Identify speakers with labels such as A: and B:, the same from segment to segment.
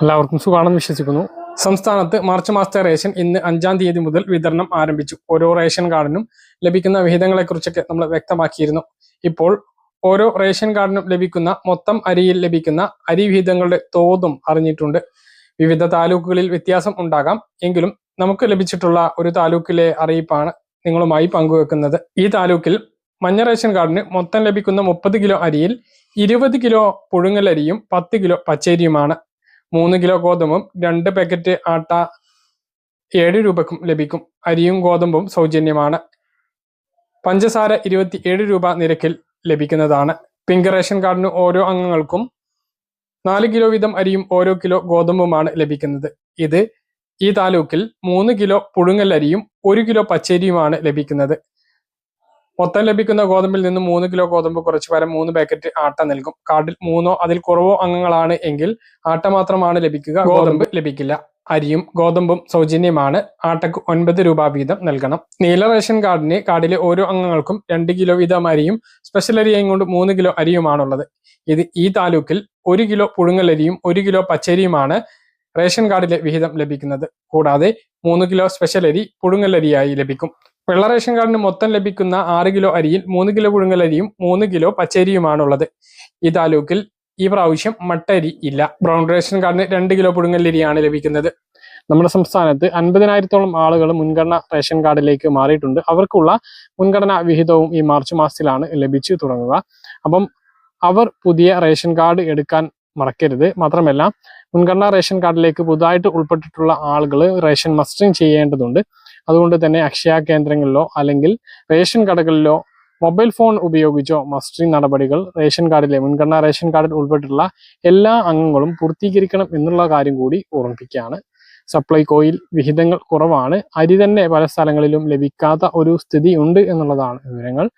A: എല്ലാവർക്കും സുഖാണെന്ന് വിശ്വസിക്കുന്നു. സംസ്ഥാനത്ത് മാർച്ച് മാസത്തെ റേഷൻ ഇന്ന് 5-ാം തീയതി മുതൽ വിതരണം ആരംഭിച്ചു. ഓരോ റേഷൻ കാർഡിനും ലഭിക്കുന്ന വിഹിതങ്ങളെക്കുറിച്ചൊക്കെ നമ്മൾ വ്യക്തമാക്കിയിരുന്നു. ഇപ്പോൾ ഓരോ റേഷൻ കാർഡിനും ലഭിക്കുന്ന മൊത്തം അരിയിൽ ലഭിക്കുന്ന അരി വിഹിതങ്ങളുടെ തോതും അറിഞ്ഞിട്ടുണ്ട്. വിവിധ താലൂക്കുകളിൽ വ്യത്യാസം ഉണ്ടാകാം, എങ്കിലും നമുക്ക് ലഭിച്ചിട്ടുള്ള ഒരു താലൂക്കിലെ അറിയിപ്പാണ് നിങ്ങളുമായി പങ്കുവെക്കുന്നത്. ഈ താലൂക്കിൽ മഞ്ഞ റേഷൻ കാർഡിന് മൊത്തം ലഭിക്കുന്ന 30 കിലോ അരിയിൽ 20 കിലോ പുഴുങ്ങലരിയും 10 കിലോ പച്ചരിയുമാണ്. 3 കിലോ ഗോതമ്പും 2 പാക്കറ്റ് ആട്ട 7 രൂപക്കും ലഭിക്കും. അരിയും ഗോതമ്പും സൗജന്യമാണ്. പഞ്ചസാര 27 രൂപ നിരക്കിൽ ലഭിക്കുന്നതാണ്. പിങ്ക് റേഷൻ കാർഡിന് ഓരോ അംഗങ്ങൾക്കും 4 കിലോ വീതം അരിയും ഓരോ കിലോ ഗോതമ്പുമാണ് ലഭിക്കുന്നത്. ഈ താലൂക്കിൽ 3 കിലോ പുഴുങ്ങലരിയും 1 കിലോ പച്ചരിയുമാണ് ലഭിക്കുന്നത്. മൊത്തം ലഭിക്കുന്ന ഗോതമ്പിൽ നിന്ന് 3 കിലോ ഗോതമ്പ് കുറച്ച് പകരം 3 പാക്കറ്റ് ആട്ട നൽകും. കാർഡിൽ 3 അതിൽ കുറവോ അംഗങ്ങളാണ് എങ്കിൽ ആട്ട മാത്രമാണ് ലഭിക്കുക, ഗോതമ്പ് ലഭിക്കില്ല. അരിയും ഗോതമ്പും സൗജന്യമാണ്. ആട്ടക്ക് 9 രൂപ വീതം നൽകണം. നീല റേഷൻ കാർഡിന് കാർഡിലെ ഓരോ അംഗങ്ങൾക്കും 2 കിലോ വീതം അരിയും സ്പെഷ്യൽ അരിയും കൊണ്ട് 3 കിലോ അരിയുമാണുള്ളത്. ഈ താലൂക്കിൽ 1 കിലോ പുഴുങ്ങലരിയും 1 കിലോ പച്ചരിയുമാണ് റേഷൻ കാർഡിലെ വിഹിതം ലഭിക്കുന്നത്. കൂടാതെ 3 കിലോ സ്പെഷ്യൽ അരി പുഴുങ്ങലരിയായി ലഭിക്കും. വെള്ള റേഷൻ കാർഡിന് മൊത്തം ലഭിക്കുന്ന 6 കിലോ അരിയിൽ 3 കിലോ പുഴുങ്ങലരിയും 3 കിലോ പച്ചരിയുമാണുള്ളത്. ഈ താലൂക്കിൽ ഈ പ്രാവശ്യം മട്ടരി ഇല്ല. ബ്രൗൺ റേഷൻ കാർഡിന് 2 കിലോ പുഴുങ്ങലരിയാണ് ലഭിക്കുന്നത്. നമ്മുടെ സംസ്ഥാനത്ത് 50,000-ഓളം ആളുകൾ മുൻഗണന റേഷൻ കാർഡിലേക്ക് മാറിയിട്ടുണ്ട്. അവർക്കുള്ള മുൻഗണനാ വിഹിതവും ഈ മാർച്ച് മാസത്തിലാണ് ലഭിച്ചു തുടങ്ങുക. അപ്പം അവർ പുതിയ റേഷൻ കാർഡ് എടുക്കാൻ മറക്കരുത്. മാത്രമല്ല, മുൻഗണനാ റേഷൻ കാർഡിലേക്ക് പുതുതായിട്ട് ഉൾപ്പെട്ടിട്ടുള്ള ആളുകൾ റേഷൻ മസ്റ്ററിങ് ചെയ്യേണ്ടതുണ്ട്. അതുകൊണ്ട് തന്നെ അക്ഷയ കേന്ദ്രങ്ങളിലോ അല്ലെങ്കിൽ റേഷൻ കടകളിലോ മൊബൈൽ ഫോൺ ഉപയോഗിച്ചോ മസ്റ്ററിങ് നടപടികൾ മുൻഗണനാ റേഷൻ കാർഡിൽ ഉൾപ്പെട്ടിട്ടുള്ള എല്ലാ അംഗങ്ങളും പൂർത്തീകരിക്കണം എന്നുള്ള കാര്യം കൂടി ഓർമ്മിപ്പിക്കുകയാണ്. സപ്ലൈകോയിൽ വിഹിതങ്ങൾ കുറവാണ്. അരി തന്നെ പല സ്ഥലങ്ങളിലും ലഭിക്കാത്ത ഒരു സ്ഥിതി ഉണ്ട് എന്നുള്ളതാണ് വിവരങ്ങൾ.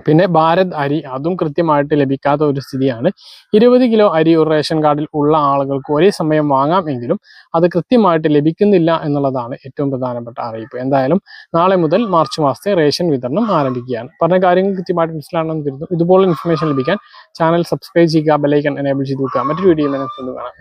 A: പിന്നെ ഭാരത് അരി, അതും കൃത്യമായിട്ട് ലഭിക്കാത്ത ഒരു സ്ഥിതിയാണ്. 20 കിലോ അരി ഒരു റേഷൻ കാർഡിൽ ഉള്ള ആളുകൾക്ക് ഒരേ സമയം വാങ്ങാം, എങ്കിലും അത് കൃത്യമായിട്ട് ലഭിക്കുന്നില്ല എന്നുള്ളതാണ് ഏറ്റവും പ്രധാനപ്പെട്ട അറിയിപ്പ്. എന്തായാലും നാളെ മുതൽ മാർച്ച് മാസത്തെ റേഷൻ വിതരണം ആരംഭിക്കുകയാണ്. പറഞ്ഞ കാര്യങ്ങൾ കൃത്യമായിട്ട് മനസ്സിലാണെന്ന് കരുതുന്നു. ഇതുപോലെ ഇൻഫർമേഷൻ ലഭിക്കാൻ ചാനൽ സബ്സ്ക്രൈബ് ചെയ്യുക, ബെൽ ഐക്കൺ എനേബിൾ ചെയ്ത് വെക്കുക. മറ്റൊരു വീഡിയോ കാണാം.